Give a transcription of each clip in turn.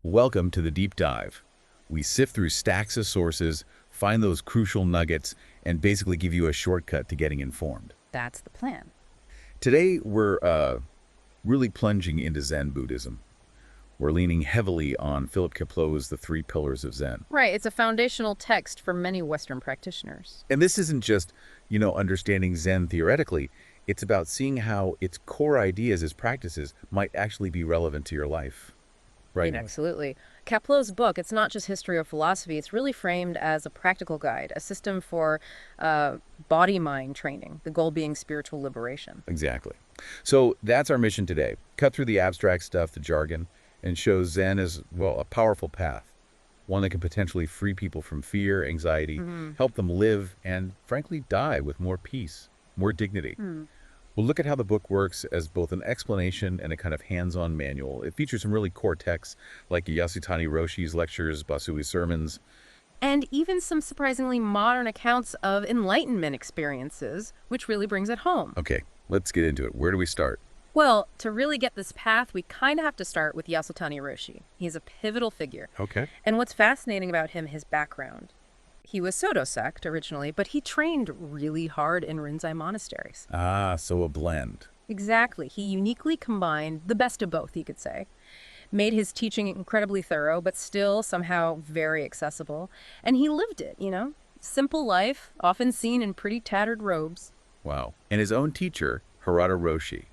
Welcome to the deep dive. We sift through stacks of sources, find those crucial nuggets, and basically give you a shortcut to getting informed. That's the plan. Today, we're really plunging into Zen Buddhism. We're leaning heavily on Philip Kapleau's The Three Pillars of Zen. Right, it's a foundational text for many Western practitioners. And this isn't just, understanding Zen theoretically. It's about seeing how its core ideas as practices might actually be relevant to your life right now. Absolutely. Kapleau's book, it's not just history or philosophy, it's really framed as a practical guide, a system for body-mind training, the goal being spiritual liberation. Exactly. So that's our mission today. Cut through the abstract stuff, the jargon, and show Zen as, well, a powerful path. One that can potentially free people from fear, anxiety, help them live, and frankly, die with more peace, more dignity. We'll look at how the book works as both an explanation and a kind of hands-on manual. It features some really core texts like Yasutani Roshi's lectures, Basui's sermons. And even some surprisingly modern accounts of Enlightenment experiences, which really brings it home. Okay, let's get into it. Where do we start? Well, to really get this path, we kind of have to start with Yasutani Roshi. He's a pivotal figure. Okay. And what's fascinating about him, his background. He was Soto sect originally, but he trained really hard in Rinzai monasteries. Ah, so a blend. Exactly. He uniquely combined the best of both, you could say. Made his teaching incredibly thorough, but still somehow very accessible. And he lived it, Simple life, often seen in pretty tattered robes. Wow. And his own teacher, Harada Roshi,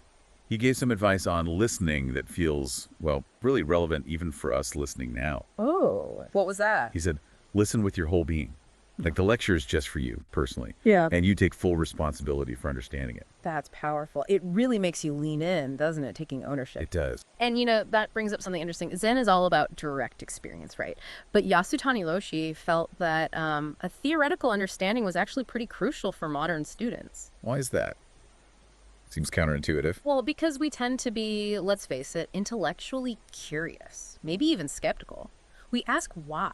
he gave some advice on listening that feels, well, really relevant even for us listening now. Oh, what was that? He said, listen with your whole being. Like the lecture is just for you personally. Yeah. And you take full responsibility for understanding it. That's powerful. It really makes you lean in, doesn't it? Taking ownership. It does. And, that brings up something interesting. Zen is all about direct experience, right? But Yasutani Roshi felt that a theoretical understanding was actually pretty crucial for modern students. Why is that? Seems counterintuitive. Well, because we tend to be, let's face it, intellectually curious, maybe even skeptical. We ask why.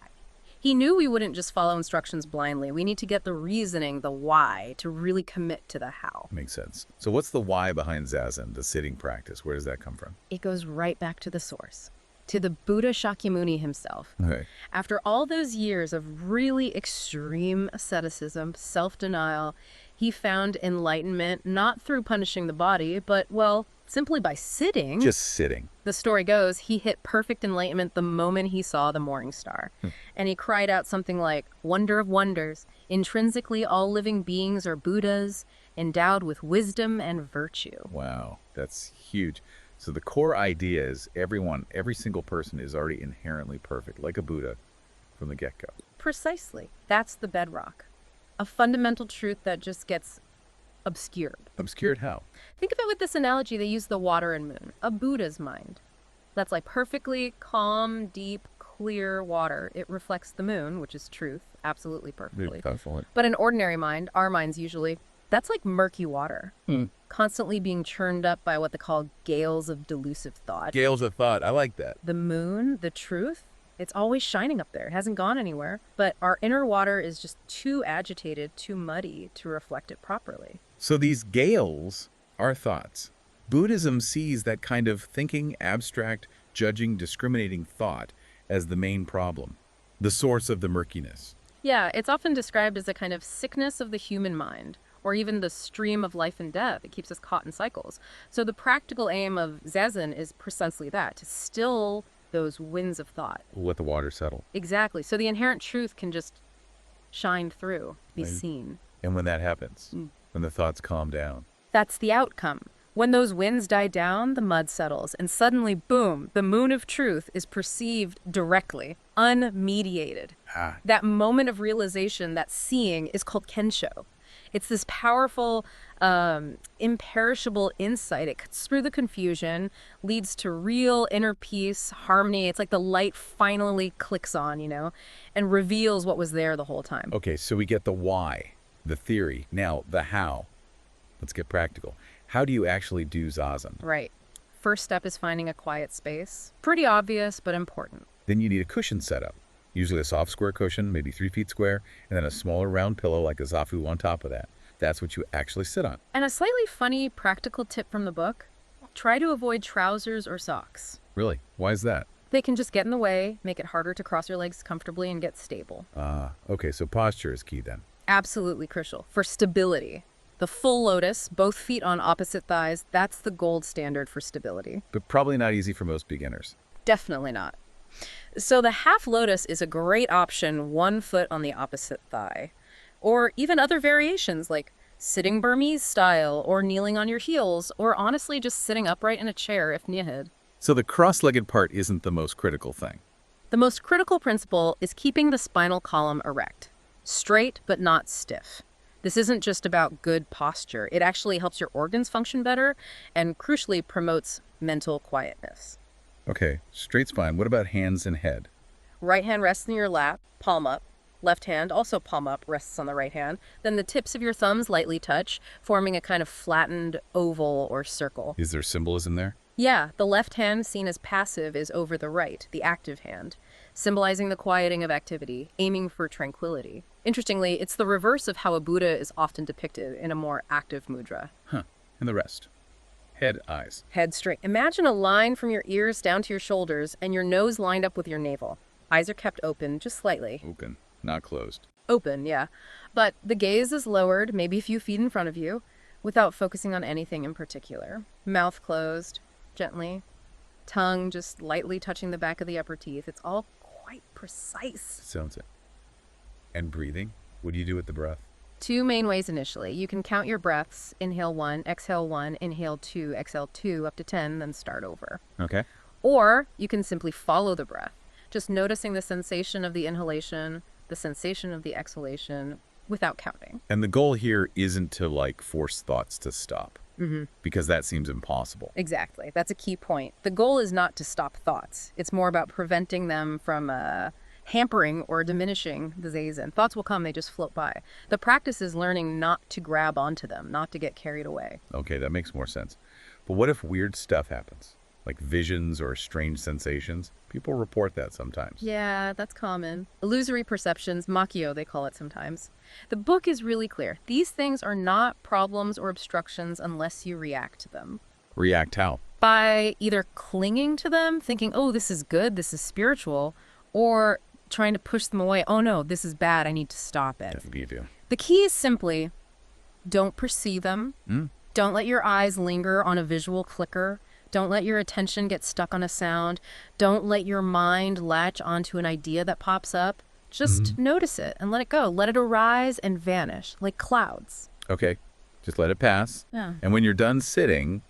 He knew we wouldn't just follow instructions blindly. We need to get the reasoning, the why, to really commit to the how. Makes sense. So what's the why behind Zazen, the sitting practice? Where does that come from? It goes right back to the source, to the Buddha Shakyamuni himself. Okay. After all those years of really extreme asceticism, self-denial, he found enlightenment not through punishing the body, but, well, simply by sitting. Just sitting. The story goes, he hit perfect enlightenment the moment he saw the morning star. And he cried out something like, "Wonder of wonders, intrinsically all living beings are Buddhas, endowed with wisdom and virtue." Wow, that's huge. So the core idea is every single person is already inherently perfect, like a Buddha from the get-go. Precisely. That's the bedrock. A fundamental truth that just gets obscured. Obscured how? Think of it with this analogy. They use the water and moon, a Buddha's mind. That's like perfectly calm, deep, clear water. It reflects the moon, which is truth, absolutely perfectly. But an ordinary mind, our minds usually, that's like murky water, constantly being churned up by what they call gales of delusive thought. Gales of thought. I like that. The moon, the truth, it's always shining up there. It hasn't gone anywhere. But our inner water is just too agitated, too muddy to reflect it properly. So these gales are thoughts. Buddhism sees that kind of thinking, abstract, judging, discriminating thought as the main problem, the source of the murkiness. Yeah, it's often described as a kind of sickness of the human mind, or even the stream of life and death. It keeps us caught in cycles. So the practical aim of Zazen is precisely that, to still those winds of thought. Let the water settle. Exactly. So the inherent truth can just shine through, be seen. And when that happens, when the thoughts calm down. That's the outcome. When those winds die down, the mud settles, and suddenly, boom, the moon of truth is perceived directly, unmediated. That moment of realization, that seeing, is called kensho. It's this powerful, imperishable insight. It cuts through the confusion, leads to real inner peace, harmony. It's like the light finally clicks on, and reveals what was there the whole time. Okay, so we get the why, the theory. Now, the how. Let's get practical. How do you actually do Zazen? Right. First step is finding a quiet space. Pretty obvious, but important. Then you need a cushion setup. Usually a soft square cushion, maybe 3 feet square, and then a smaller round pillow like a zafu on top of that. That's what you actually sit on. And a slightly funny practical tip from the book, try to avoid trousers or socks. Really? Why is that? They can just get in the way, make it harder to cross your legs comfortably and get stable. Okay, so posture is key then. Absolutely crucial for stability. The full lotus, both feet on opposite thighs, that's the gold standard for stability. But probably not easy for most beginners. Definitely not. So the half lotus is a great option, one foot on the opposite thigh. Or even other variations like sitting Burmese style, or kneeling on your heels, or honestly just sitting upright in a chair if needed. So the cross-legged part isn't the most critical thing. The most critical principle is keeping the spinal column erect, straight but not stiff. This isn't just about good posture. It actually helps your organs function better and crucially promotes mental quietness. Okay, straight spine. What about hands and head? Right hand rests in your lap, palm up. Left hand, also palm up, rests on the right hand. Then the tips of your thumbs lightly touch, forming a kind of flattened oval or circle. Is there symbolism there? Yeah, the left hand, seen as passive, is over the right, the active hand, symbolizing the quieting of activity, aiming for tranquility. Interestingly, it's the reverse of how a Buddha is often depicted in a more active mudra. Huh. And the rest? Head, eyes. Head straight. Imagine a line from your ears down to your shoulders and your nose lined up with your navel. Eyes are kept open, just slightly. Open, not closed. Open, yeah. But the gaze is lowered, maybe a few feet in front of you, without focusing on anything in particular. Mouth closed, gently. Tongue just lightly touching the back of the upper teeth. It's all quite precise. Sounds it. And breathing? What do you do with the breath? Two main ways initially. You can count your breaths. Inhale 1, exhale 1, inhale 2, exhale 2, up to 10, then start over. Okay. Or you can simply follow the breath, just noticing the sensation of the inhalation, the sensation of the exhalation, without counting. And the goal here isn't to, force thoughts to stop. Because that seems impossible. Exactly. That's a key point. The goal is not to stop thoughts. It's more about preventing them from hampering or diminishing the zazen. Thoughts will come, they just float by. The practice is learning not to grab onto them, not to get carried away. Okay, that makes more sense. But what if weird stuff happens? Like visions or strange sensations? People report that sometimes. Yeah, that's common. Illusory perceptions, makio they call it sometimes. The book is really clear. These things are not problems or obstructions unless you react to them. React how? By either clinging to them, thinking, oh, this is good, this is spiritual, or trying to push them away. Oh no, this is bad, I need to stop it. You do. The key is simply, don't perceive them. Don't let your eyes linger on a visual clicker. Don't let your attention get stuck on a sound. Don't let your mind latch onto an idea that pops up. Just notice it and let it go. Let it arise and vanish like clouds. Okay, just let it pass. Yeah. And when you're done sitting,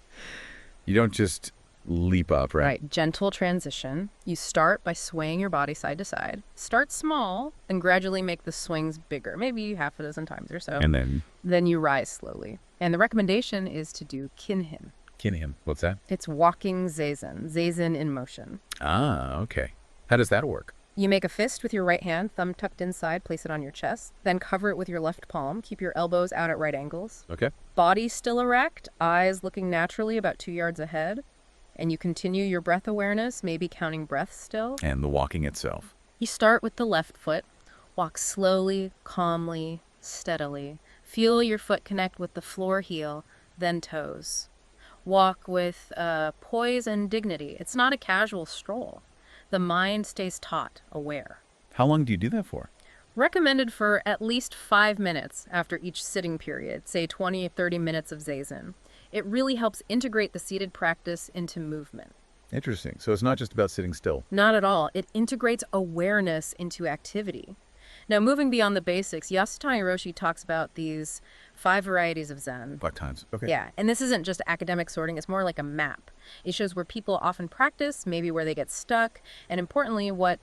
you don't just leap up, right? Right, gentle transition. You start by swaying your body side to side. Start small and gradually make the swings bigger, maybe half a dozen times or so. And then? Then you rise slowly. And the recommendation is to do kinhin. Kinhin, what's that? It's walking zazen, zazen in motion. Ah, okay. How does that work? You make a fist with your right hand, thumb tucked inside, place it on your chest, then cover it with your left palm. Keep your elbows out at right angles. Okay. Body still erect, eyes looking naturally about 2 yards ahead. And you continue your breath awareness, maybe counting breaths still. And the walking itself. You start with the left foot. Walk slowly, calmly, steadily. Feel your foot connect with the floor heel, then toes. Walk with poise and dignity. It's not a casual stroll. The mind stays taut, aware. How long do you do that for? Recommended for at least 5 minutes after each sitting period, say 20 or 30 minutes of zazen. It really helps integrate the seated practice into movement. Interesting. So it's not just about sitting still. Not at all. It integrates awareness into activity. Now, moving beyond the basics, Yasutani Roshi talks about these 5 varieties of Zen. 5 times. Okay. Yeah, and this isn't just academic sorting, it's more like a map. It shows where people often practice, maybe where they get stuck, and importantly, what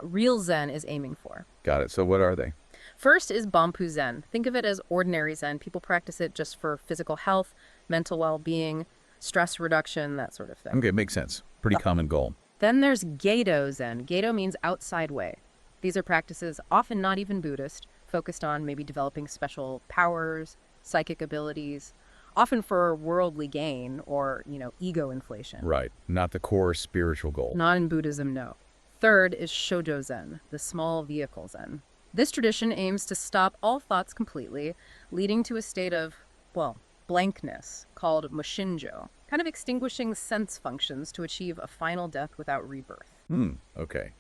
real Zen is aiming for. Got it. So what are they? First is Banpu Zen. Think of it as ordinary Zen. People practice it just for physical health, mental well-being, stress reduction, that sort of thing. Okay, makes sense. Pretty common goal. Then there's Geido Zen. Geido means outside way. These are practices, often not even Buddhist, focused on maybe developing special powers, psychic abilities, often for worldly gain or, ego inflation. Right. Not the core spiritual goal. Not in Buddhism, no. Third is Shoujo Zen, the small vehicle Zen. This tradition aims to stop all thoughts completely, leading to a state of, blankness, called Mushinjo. kind of extinguishing sense functions to achieve a final death without rebirth. Okay.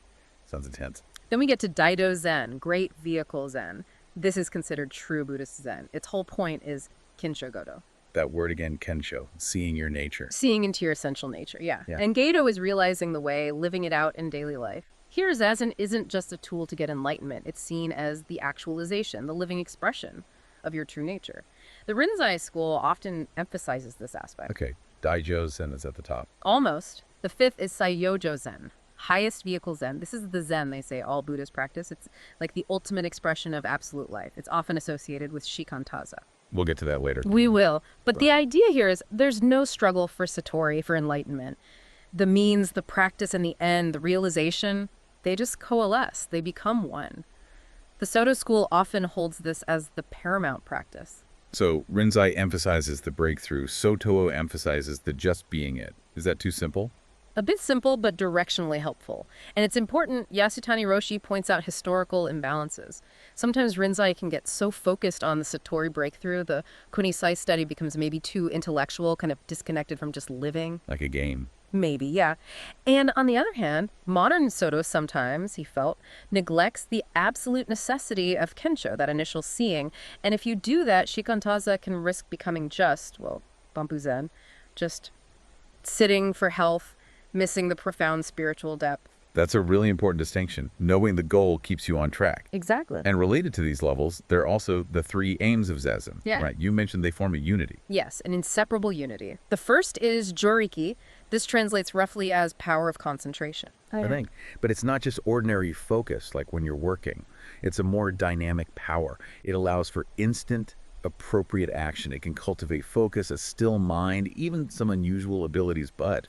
Sounds intense. Then we get to Daido Zen, Great Vehicle Zen. This is considered true Buddhist Zen. Its whole point is Kinsho Godo. That word again, kensho, seeing your nature. Seeing into your essential nature, yeah. Yeah. And Gedo is realizing the way, living it out in daily life. Here, Zazen isn't just a tool to get enlightenment. It's seen as the actualization, the living expression of your true nature. The Rinzai school often emphasizes this aspect. Okay, Daijo Zen is at the top. Almost. The fifth is Saiyojo Zen, highest vehicle Zen. This is the Zen they say all Buddhists practice. It's like the ultimate expression of absolute life. It's often associated with shikantaza. We'll get to that later. We will. But the idea here is there's no struggle for Satori, for enlightenment. The means, the practice, and the end, the realization, they just coalesce. They become one. The Soto school often holds this as the paramount practice. So Rinzai emphasizes the breakthrough. Soto emphasizes the just being it. Is that too simple? A bit simple, but directionally helpful. And it's important, Yasutani Roshi points out historical imbalances. Sometimes Rinzai can get so focused on the Satori breakthrough, the Kunisai study becomes maybe too intellectual, kind of disconnected from just living. Like a game. Maybe, yeah. And on the other hand, modern Soto sometimes, he felt, neglects the absolute necessity of Kensho, that initial seeing. And if you do that, Shikantaza can risk becoming just, well, Bampu Zen, just sitting for health, missing the profound spiritual depth. That's a really important distinction. Knowing the goal keeps you on track. Exactly. And related to these levels, there are also the three aims of Zazen. Yeah. Right. You mentioned they form a unity. Yes, an inseparable unity. The first is Joriki. This translates roughly as power of concentration. I think. But it's not just ordinary focus like when you're working. It's a more dynamic power. It allows for instant, appropriate action. It can cultivate focus, a still mind, even some unusual abilities, But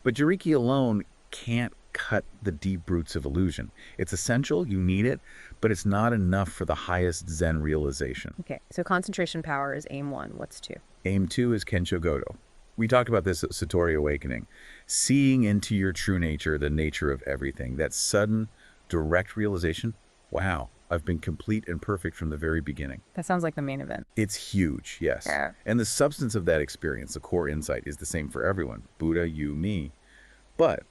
Jiriki alone can't cut the deep roots of illusion. It's essential, you need it, but it's not enough for the highest Zen realization. Okay, so concentration power is aim 1. What's 2? Aim 2 is Kensho Godo. We talked about this at Satori Awakening. Seeing into your true nature, the nature of everything. That sudden, direct realization, wow, I've been complete and perfect from the very beginning. That sounds like the main event. It's huge, yes. Yeah. And the substance of that experience, the core insight, is the same for everyone. Buddha, you, me. But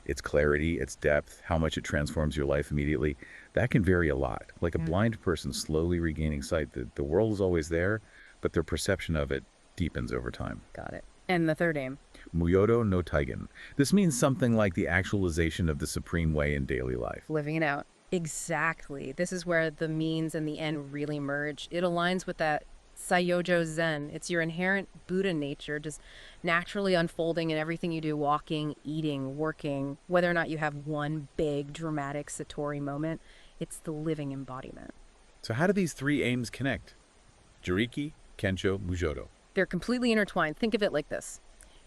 its clarity, its depth, how much it transforms your life immediately, that can vary a lot. Like a blind person slowly regaining sight. The world is always there, but their perception of it deepens over time. Got it. And the third aim? Muyodo no Taigen. This means something like the actualization of the supreme way in daily life. Living it out. Exactly. This is where the means and the end really merge. It aligns with that Saiyojo Zen. It's your inherent Buddha nature, just naturally unfolding in everything you do, walking, eating, working. Whether or not you have one big, dramatic Satori moment, it's the living embodiment. So how do these three aims connect? Jiriki, Kensho, Mujodo. They're completely intertwined. Think of it like this.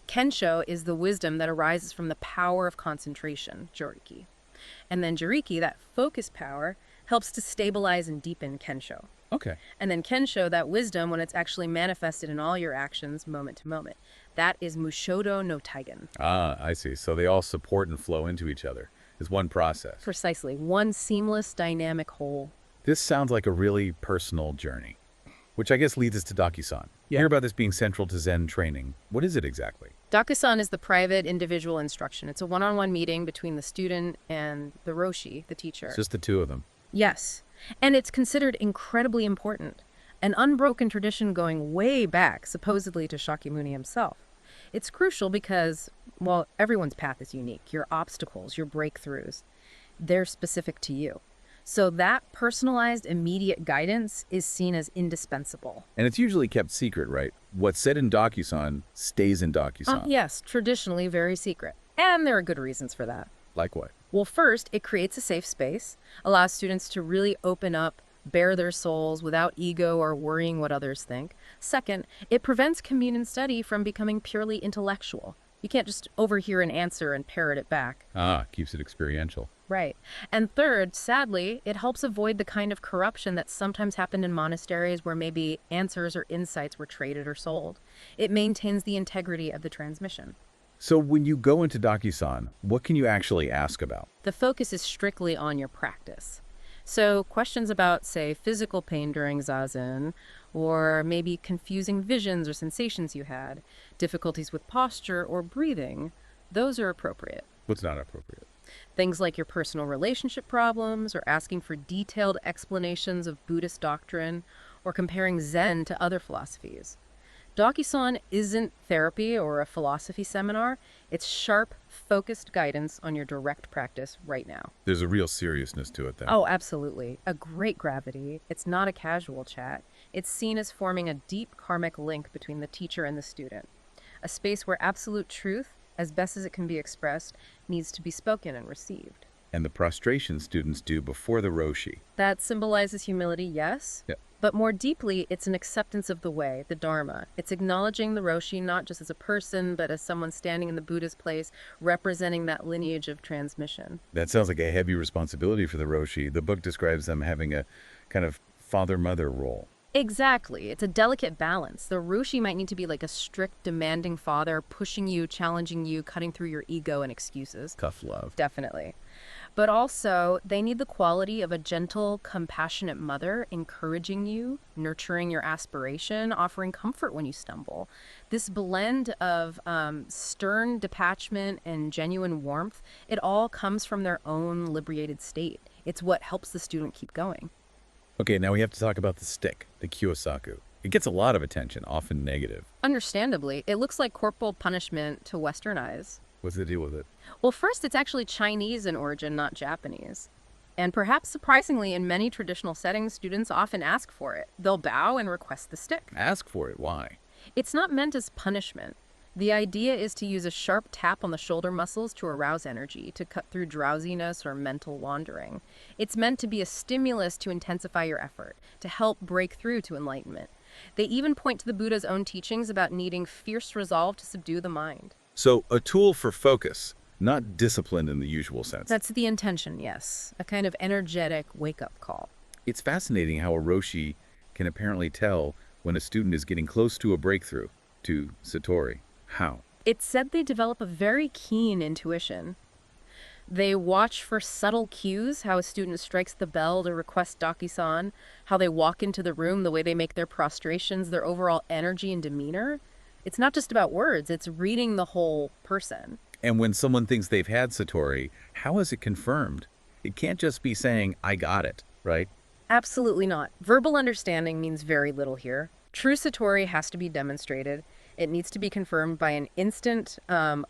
Kensho is the wisdom that arises from the power of concentration, Joriki. And then Jiriki, that focus power, helps to stabilize and deepen Kensho. Okay. And then Kensho, that wisdom, when it's actually manifested in all your actions, moment to moment. That is Mushodo no Taigen. Ah, I see. So they all support and flow into each other. It's one process. Precisely. One seamless, dynamic whole. This sounds like a really personal journey, which I guess leads us to Dakisan. You hear about this being central to Zen training. What is it exactly? Dakusan is the private individual instruction. It's a one-on-one meeting between the student and the Roshi, the teacher. It's just the two of them. Yes. And it's considered incredibly important. An unbroken tradition going way back, supposedly to Shakyamuni himself. It's crucial because, well, everyone's path is unique. Your obstacles, your breakthroughs, they're specific to you. So that personalized, immediate guidance is seen as indispensable. And it's usually kept secret, right? What's said in Dakusan stays in Dakusan. Yes, traditionally very secret. And there are good reasons for that. Like what? Well, first, it creates a safe space, allows students to really open up, bare their souls without ego or worrying what others think. Second, it prevents communion study from becoming purely intellectual. You can't just overhear an answer and parrot it back. Ah, keeps it experiential. Right. And third, sadly, it helps avoid the kind of corruption that sometimes happened in monasteries where maybe answers or insights were traded or sold. It maintains the integrity of the transmission. So when you go into Dakusan, what can you actually ask about? The focus is strictly on your practice. So questions about, say, physical pain during zazen, or maybe confusing visions or sensations you had, difficulties with posture or breathing, those are appropriate. What's not appropriate? Things like your personal relationship problems, or asking for detailed explanations of Buddhist doctrine, or comparing Zen to other philosophies. Dokusan isn't therapy or a philosophy seminar. It's sharp, focused guidance on your direct practice right now. There's a real seriousness to it then. Oh, absolutely. A great gravity. It's not a casual chat. It's seen as forming a deep karmic link between the teacher and the student. A space where absolute truth, as best as it can be expressed, needs to be spoken and received. And the prostration students do before the Roshi. That symbolizes humility, yes. Yeah. But more deeply, it's an acceptance of the way, the Dharma. It's acknowledging the Roshi not just as a person, but as someone standing in the Buddha's place, representing that lineage of transmission. That sounds like a heavy responsibility for the Roshi. The book describes them having a kind of father-mother role. Exactly. It's a delicate balance. The Roshi might need to be like a strict, demanding father, pushing you, challenging you, cutting through your ego and excuses. Tough love. Definitely. But also, they need the quality of a gentle, compassionate mother, encouraging you, nurturing your aspiration, offering comfort when you stumble. This blend of stern detachment and genuine warmth, it all comes from their own liberated state. It's what helps the student keep going. Okay, now we have to talk about the stick, the Kyosaku. It gets a lot of attention, often negative. Understandably, it looks like corporal punishment to Western eyes. What's the deal with it? Well, first, it's actually Chinese in origin, not Japanese. And perhaps surprisingly, in many traditional settings, students often ask for it. They'll bow and request the stick. Ask for it. Why? It's not meant as punishment. The idea is to use a sharp tap on the shoulder muscles to arouse energy, to cut through drowsiness or mental wandering. It's meant to be a stimulus to intensify your effort, to help break through to enlightenment. They even point to the Buddha's own teachings about needing fierce resolve to subdue the mind. So, a tool for focus, not discipline in the usual sense. That's the intention, yes. A kind of energetic wake-up call. It's fascinating how a Roshi can apparently tell when a student is getting close to a breakthrough, to Satori. How? It's said they develop a very keen intuition. They watch for subtle cues, how a student strikes the bell to request Dakisan, how they walk into the room, the way they make their prostrations, their overall energy and demeanor. It's not just about words, it's reading the whole person. And when someone thinks they've had Satori, how is it confirmed? It can't just be saying, I got it, right? Absolutely not. Verbal understanding means very little here. True Satori has to be demonstrated. It needs to be confirmed by an instant,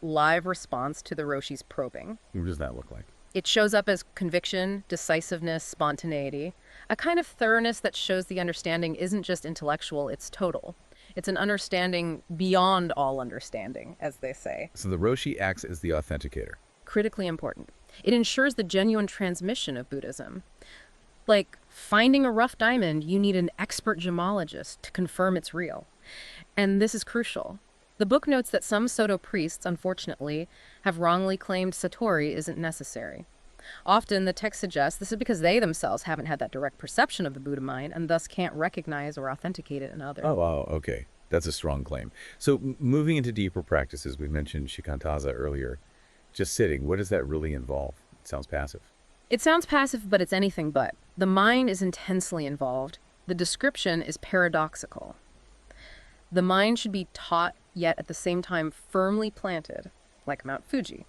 live response to the Roshi's probing. What does that look like? It shows up as conviction, decisiveness, spontaneity, a kind of thoroughness that shows the understanding isn't just intellectual, it's total. It's an understanding beyond all understanding, as they say. So the Roshi acts as the authenticator. Critically important. It ensures the genuine transmission of Buddhism. Like finding a rough diamond, you need an expert gemologist to confirm it's real. And this is crucial. The book notes that some Soto priests, unfortunately, have wrongly claimed Satori isn't necessary. Often, the text suggests this is because they themselves haven't had that direct perception of the Buddha mind and thus can't recognize or authenticate it in others. Oh, wow, okay. That's a strong claim. So moving into deeper practices, we mentioned shikantaza earlier. Just sitting, what does that really involve? It sounds passive. It sounds passive, but it's anything but. The mind is intensely involved. The description is paradoxical. The mind should be taut, yet at the same time firmly planted, like Mount Fuji.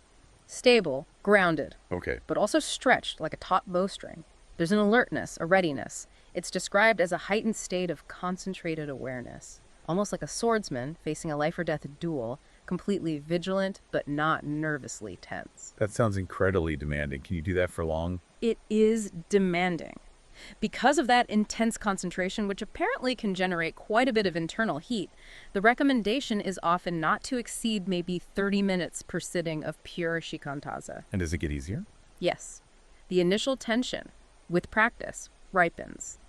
Stable, grounded, Okay. but also stretched like a taut bowstring. There's an alertness, a readiness. It's described as a heightened state of concentrated awareness, almost like a swordsman facing a life or death duel, completely vigilant but not nervously tense. That sounds incredibly demanding. Can you do that for long? It is demanding. Because of that intense concentration, which apparently can generate quite a bit of internal heat, the recommendation is often not to exceed maybe 30 minutes per sitting of pure shikantaza. And does it get easier? Yes, the initial tension, with practice, ripens.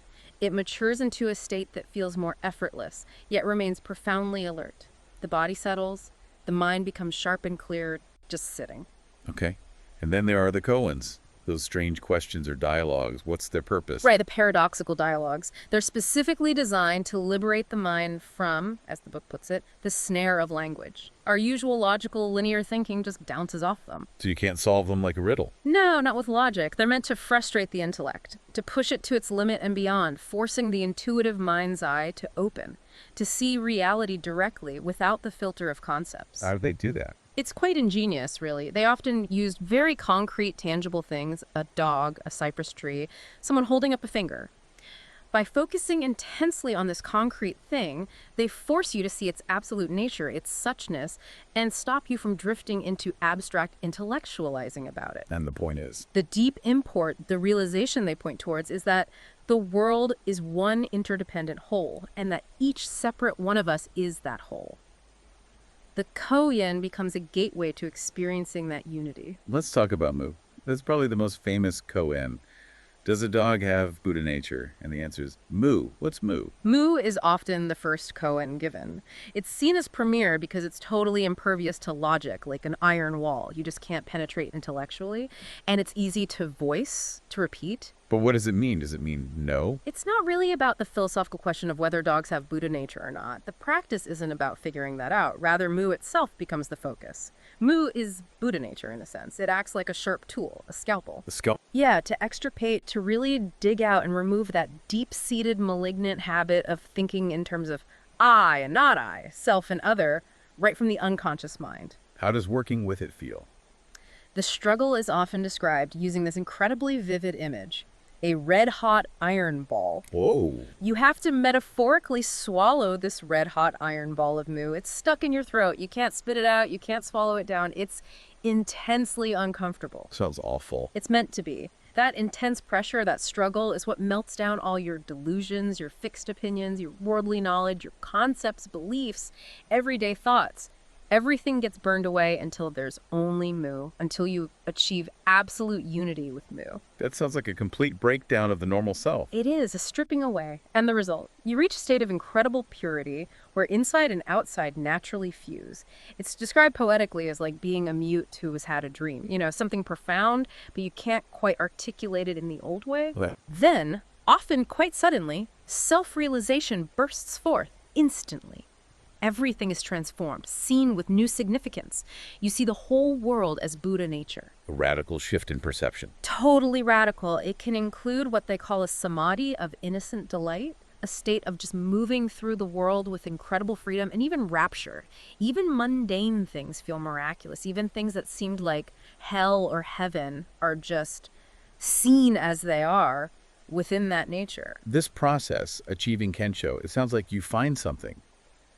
It matures into a state that feels more effortless, yet remains profoundly alert. The body settles, the mind becomes sharp and clear, just sitting. Okay. And then there are the koans, Those strange questions or dialogues, what's their purpose? Right, the paradoxical dialogues. They're specifically designed to liberate the mind from, as the book puts it, the snare of language. Our usual logical, linear thinking just bounces off them. So you can't solve them like a riddle. No, not with logic. They're meant to frustrate the intellect, to push it to its limit and beyond, forcing the intuitive mind's eye to open, to see reality directly without the filter of concepts. How do they do that? It's quite ingenious, really. They often used very concrete, tangible things, a dog, a cypress tree, someone holding up a finger. By focusing intensely on this concrete thing, they force you to see its absolute nature, its suchness, and stop you from drifting into abstract intellectualizing about it. And the point is? The deep import, the realization they point towards, is that the world is one interdependent whole, and that each separate one of us is that whole. The koan becomes a gateway to experiencing that unity. Let's talk about Mu. That's probably the most famous koan. Does a dog have Buddha nature? And the answer is Mu. What's Mu? Mu is often the first koan given. It's seen as premier because it's totally impervious to logic, like an iron wall. You just can't penetrate intellectually. And it's easy to voice, to repeat. But what does it mean? Does it mean no? It's not really about the philosophical question of whether dogs have Buddha nature or not. The practice isn't about figuring that out. Rather, Mu itself becomes the focus. Mu is Buddha nature in a sense. It acts like a sharp tool, a scalpel. The scalp? Yeah, to extirpate, to really dig out and remove that deep-seated malignant habit of thinking in terms of I and not I, self and other, right from the unconscious mind. How does working with it feel? The struggle is often described using this incredibly vivid image. A red-hot iron ball. Whoa. You have to metaphorically swallow this red-hot iron ball of Mu. It's stuck in your throat. You can't spit it out. You can't swallow it down. It's intensely uncomfortable. Sounds awful. It's meant to be. That intense pressure, that struggle, is what melts down all your delusions, your fixed opinions, your worldly knowledge, your concepts, beliefs, everyday thoughts. Everything gets burned away until there's only Mu, until you achieve absolute unity with Mu. That sounds like a complete breakdown of the normal self. It is a stripping away. And the result, you reach a state of incredible purity where inside and outside naturally fuse. It's described poetically as like being a mute who has had a dream. You know, something profound, but you can't quite articulate it in the old way. Okay. Then, often quite suddenly, self-realization bursts forth instantly. Everything is transformed, seen with new significance. You see the whole world as Buddha nature. A radical shift in perception. Totally radical. It can include what they call a samadhi of innocent delight, a state of just moving through the world with incredible freedom and even rapture. Even mundane things feel miraculous. Even things that seemed like hell or heaven are just seen as they are within that nature. This process, achieving Kensho, it sounds like you find something.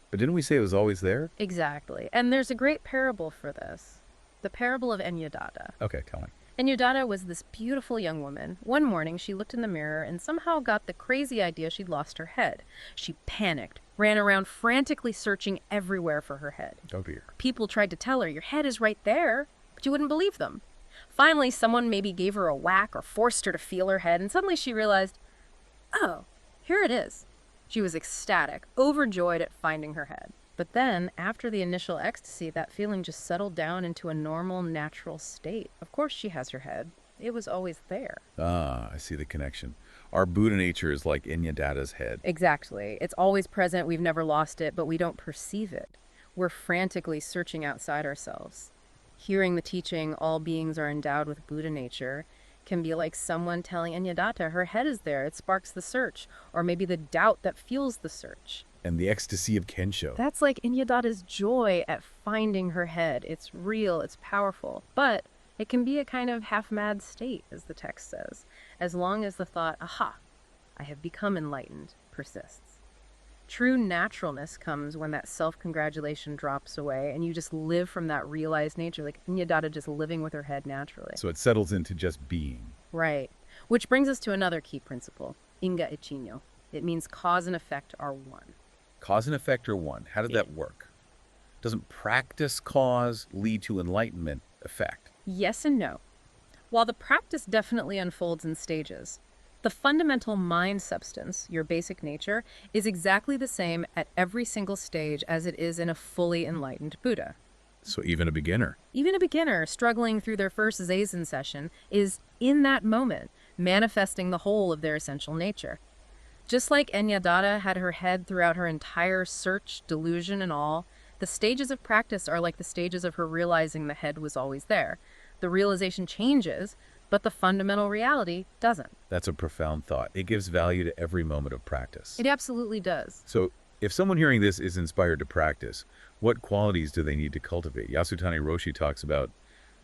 But didn't we say it was always there? Exactly. And there's a great parable for this. The parable of Ennyadatta. Okay, tell me. Ennyadatta was this beautiful young woman. One morning, she looked in the mirror and somehow got the crazy idea she'd lost her head. She panicked, ran around frantically searching everywhere for her head. Oh dear. People tried to tell her, your head is right there, but you wouldn't believe them. Finally, someone maybe gave her a whack or forced her to feel her head, and suddenly she realized, oh, here it is. She was ecstatic, overjoyed at finding her head. But then, after the initial ecstasy, that feeling just settled down into a normal, natural state. Of course she has her head. It was always there. Ah, I see the connection. Our Buddha nature is like Ennyadatta's head. Exactly. It's always present. We've never lost it, but we don't perceive it. We're frantically searching outside ourselves. Hearing the teaching, all beings are endowed with Buddha nature, can be like someone telling Ennyadatta her head is there. It sparks the search, or maybe the doubt that fuels the search. And the ecstasy of Kensho. That's like Ennyadatta's joy at finding her head. It's real, it's powerful, but it can be a kind of half-mad state, as the text says, as long as the thought, aha, I have become enlightened, persists. True naturalness comes when that self-congratulation drops away and you just live from that realized nature, like Ennyadatta just living with her head naturally. So it settles into just being. Right. Which brings us to another key principle, inga e chino. It means cause and effect are one. Cause and effect are one. How did that work? Doesn't practice cause lead to enlightenment effect? Yes and no. While the practice definitely unfolds in stages, the fundamental mind substance, your basic nature, is exactly the same at every single stage as it is in a fully enlightened Buddha. So even a beginner. Even a beginner struggling through their first Zazen session is, in that moment, manifesting the whole of their essential nature. Just like Enyadata had her head throughout her entire search, delusion, and all, the stages of practice are like the stages of her realizing the head was always there. The realization changes, but the fundamental reality doesn't. That's a profound thought. It gives value to every moment of practice. It absolutely does. So if someone hearing this is inspired to practice, what qualities do they need to cultivate? Yasutani Roshi talks about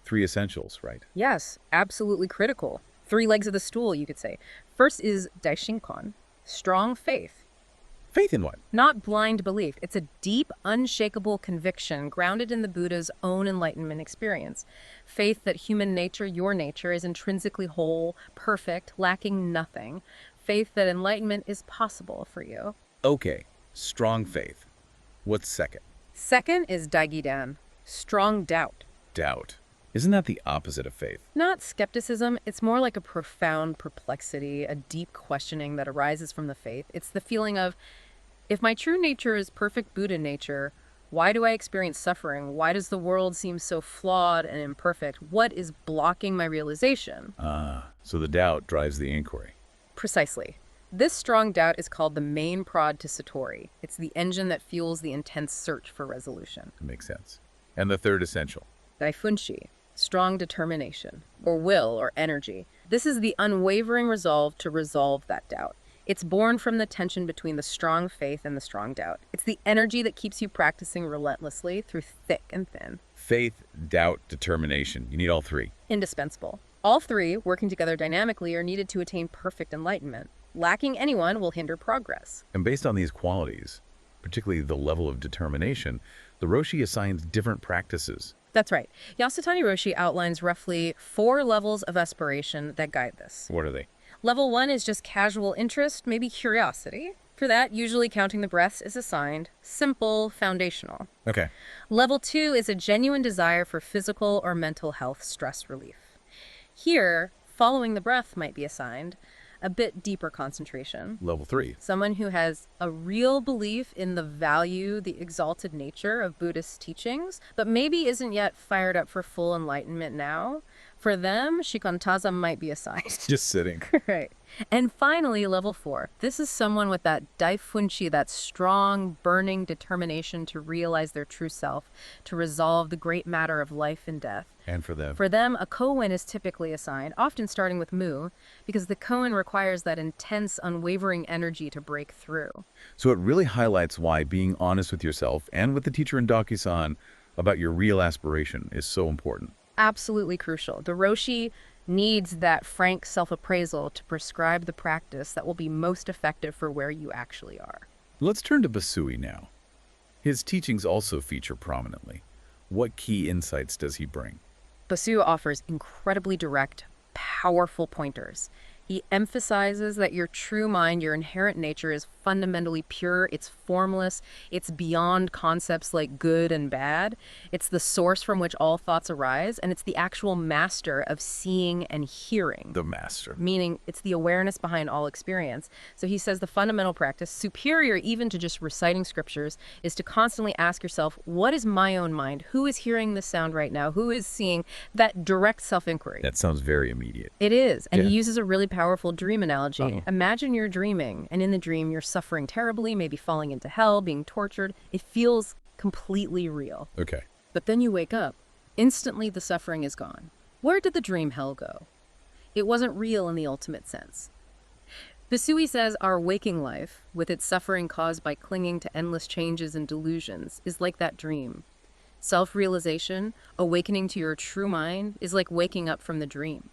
3 essentials, right? Yes, absolutely critical. 3 legs of the stool, you could say. First is Daishinkon, strong faith. Faith in what? Not blind belief. It's a deep, unshakable conviction grounded in the Buddha's own enlightenment experience. Faith that human nature, your nature, is intrinsically whole, perfect, lacking nothing. Faith that enlightenment is possible for you. Okay, strong faith. What's second? Second is Daigidan, strong doubt. Doubt. Isn't that the opposite of faith? Not skepticism, it's more like a profound perplexity, a deep questioning that arises from the faith. It's the feeling of, if my true nature is perfect Buddha nature, why do I experience suffering? Why does the world seem so flawed and imperfect? What is blocking my realization? So the doubt drives the inquiry. Precisely. This strong doubt is called the main prod to Satori. It's the engine that fuels the intense search for resolution. That makes sense. And the third essential? Daifunshi, strong determination, or will, or energy. This is the unwavering resolve to resolve that doubt. It's born from the tension between the strong faith and the strong doubt. It's the energy that keeps you practicing relentlessly through thick and thin. Faith, doubt, determination. You need all 3. Indispensable. All 3, working together dynamically, are needed to attain perfect enlightenment. Lacking anyone will hinder progress. And based on these qualities, particularly the level of determination, the Roshi assigns different practices. That's right. Yasutani Roshi outlines roughly 4 levels of aspiration that guide this. What are they? Level 1 is just casual interest, maybe curiosity. For that, usually counting the breaths is assigned. Simple, foundational. Okay. Level 2 is a genuine desire for physical or mental health stress relief. Here, following the breath might be assigned. A bit deeper concentration. Level 3. Someone who has a real belief in the value, the exalted nature of Buddhist teachings, but maybe isn't yet fired up for full enlightenment now. For them, shikantaza might be assigned. Just sitting. Right. And finally, level 4. This is someone with that daifunshi, that strong, burning determination to realize their true self, to resolve the great matter of life and death. And for them? For them, a koan is typically assigned, often starting with mu, because the koan requires that intense, unwavering energy to break through. So it really highlights why being honest with yourself and with the teacher in Daki-san about your real aspiration is so important. Absolutely crucial. The Roshi needs that frank self-appraisal to prescribe the practice that will be most effective for where you actually are. Let's turn to Basui now. His teachings also feature prominently. What key insights does he bring? Basu offers incredibly direct, powerful pointers. He emphasizes that your true mind, your inherent nature, is fundamentally pure, it's formless, it's beyond concepts like good and bad. It's the source from which all thoughts arise, and it's the actual master of seeing and hearing. The master. Meaning it's the awareness behind all experience. So he says the fundamental practice, superior even to just reciting scriptures, is to constantly ask yourself, what is my own mind? Who is hearing this sound right now? Who is seeing? That direct self-inquiry. That sounds very immediate. It is. And Yeah. he uses a really powerful dream analogy. Uh-oh. Imagine you're dreaming, and in the dream you're suffering terribly, maybe falling into hell, being tortured. It feels completely real. Okay. But then you wake up. Instantly the suffering is gone. Where did the dream hell go? It wasn't real in the ultimate sense. Basui says our waking life, with its suffering caused by clinging to endless changes and delusions, is like that dream. Self-realization, awakening to your true mind, is like waking up from the dream.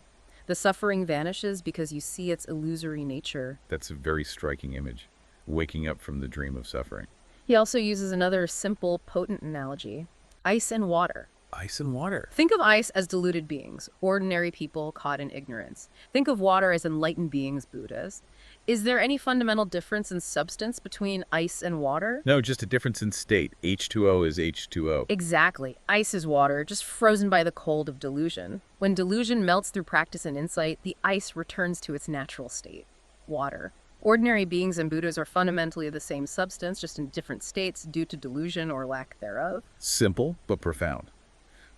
The suffering vanishes because you see its illusory nature. That's a very striking image. Waking up from the dream of suffering. He also uses another simple, potent analogy. Ice and water. Ice and water. Think of ice as deluded beings, ordinary people caught in ignorance. Think of water as enlightened beings, Buddhas. Is there any fundamental difference in substance between ice and water? No, just a difference in state. H2O is H2O. Exactly. Ice is water, just frozen by the cold of delusion. When delusion melts through practice and insight, the ice returns to its natural state, water. Ordinary beings and Buddhas are fundamentally the same substance, just in different states due to delusion or lack thereof. Simple, but profound.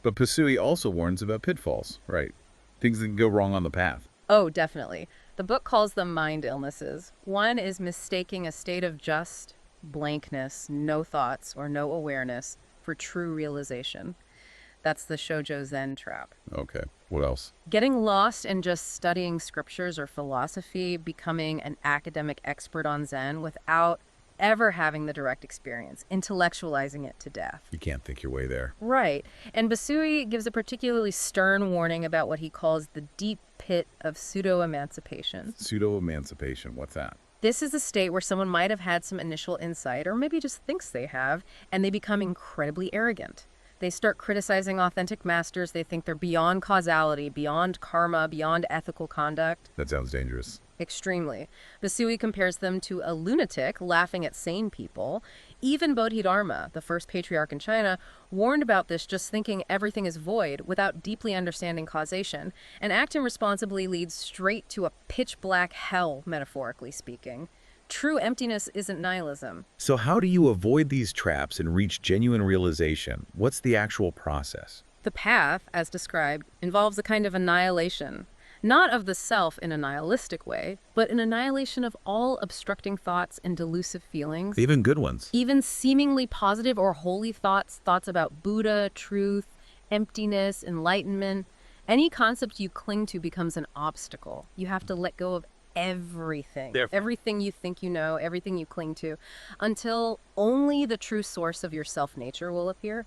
But Pasui also warns about pitfalls, right? Things that can go wrong on the path. Oh, definitely. The book calls them mind illnesses. One is mistaking a state of just blankness, no thoughts or no awareness, for true realization. That's the Shoujo Zen trap. Okay, what else? Getting lost in just studying scriptures or philosophy, becoming an academic expert on Zen without ever having the direct experience, intellectualizing it to death. You can't think your way there. Right. And Basui gives a particularly stern warning about what he calls the deep pit of pseudo-emancipation. Pseudo-emancipation, what's that? This is a state where someone might have had some initial insight, or maybe just thinks they have, and they become incredibly arrogant. They start criticizing authentic masters. They think they're beyond causality, beyond karma, beyond ethical conduct. That sounds dangerous. Extremely. Basui compares them to a lunatic laughing at sane people. Even Bodhidharma, the first patriarch in China, warned about this, just thinking everything is void without deeply understanding causation. And acting responsibly leads straight to a pitch-black hell, metaphorically speaking. True emptiness isn't nihilism. So how do you avoid these traps and reach genuine realization? What's the actual process? The path, as described, involves a kind of annihilation. Not of the self in a nihilistic way, but an annihilation of all obstructing thoughts and delusive feelings. Even good ones. Even seemingly positive or holy thoughts, thoughts about Buddha, truth, emptiness, enlightenment. Any concept you cling to becomes an obstacle. You have to let go of everything. Everything you think you know, everything you cling to, until only the true source of your self-nature will appear.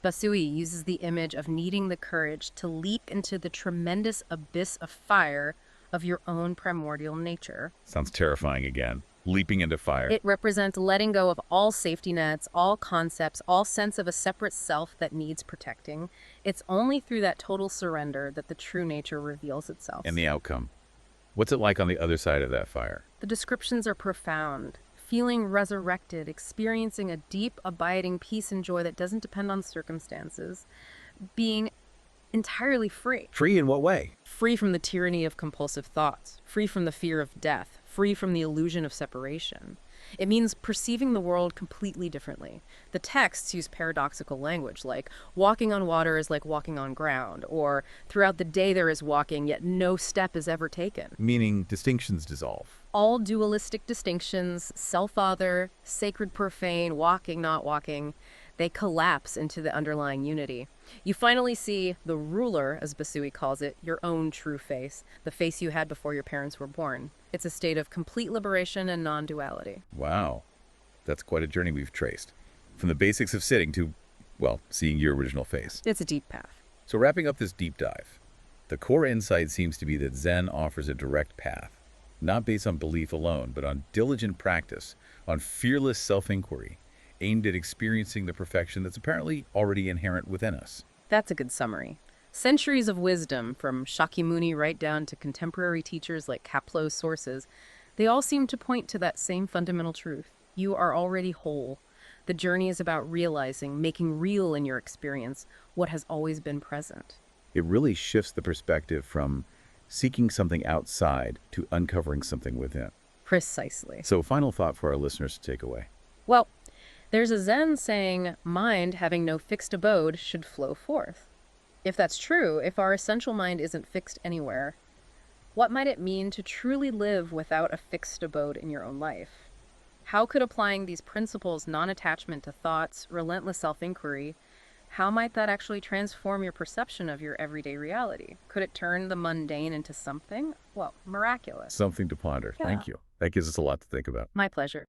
Basui uses the image of needing the courage to leap into the tremendous abyss of fire of your own primordial nature. Sounds terrifying again. Leaping into fire. It represents letting go of all safety nets, all concepts, all sense of a separate self that needs protecting. It's only through that total surrender that the true nature reveals itself. And the outcome. What's it like on the other side of that fire? The descriptions are profound. Feeling resurrected, experiencing a deep, abiding peace and joy that doesn't depend on circumstances, being entirely free. Free in what way? Free from the tyranny of compulsive thoughts, free from the fear of death, free from the illusion of separation. It means perceiving the world completely differently. The texts use paradoxical language, like walking on water is like walking on ground, or throughout the day there is walking, yet no step is ever taken. Meaning distinctions dissolve. All dualistic distinctions, self-other, sacred profane, walking, not walking, they collapse into the underlying unity. You finally see the ruler, as Basui calls it, your own true face, the face you had before your parents were born. It's a state of complete liberation and non-duality. Wow. That's quite a journey we've traced. From the basics of sitting to, well, seeing your original face. It's a deep path. So wrapping up this deep dive, the core insight seems to be that Zen offers a direct path, not based on belief alone, but on diligent practice, on fearless self-inquiry, aimed at experiencing the perfection that's apparently already inherent within us. That's a good summary. Centuries of wisdom, from Shakyamuni right down to contemporary teachers like Kapleau's sources, they all seem to point to that same fundamental truth. You are already whole. The journey is about realizing, making real in your experience, what has always been present. It really shifts the perspective from seeking something outside to uncovering something within. Precisely. So final thought for our listeners to take away. Well, there's a Zen saying, mind having no fixed abode should flow forth. If that's true, if our essential mind isn't fixed anywhere, what might it mean to truly live without a fixed abode in your own life? How could applying these principles, non-attachment to thoughts, relentless self-inquiry, how might that actually transform your perception of your everyday reality? Could it turn the mundane into something, well, miraculous? Something to ponder. Yeah. Thank you. That gives us a lot to think about. My pleasure.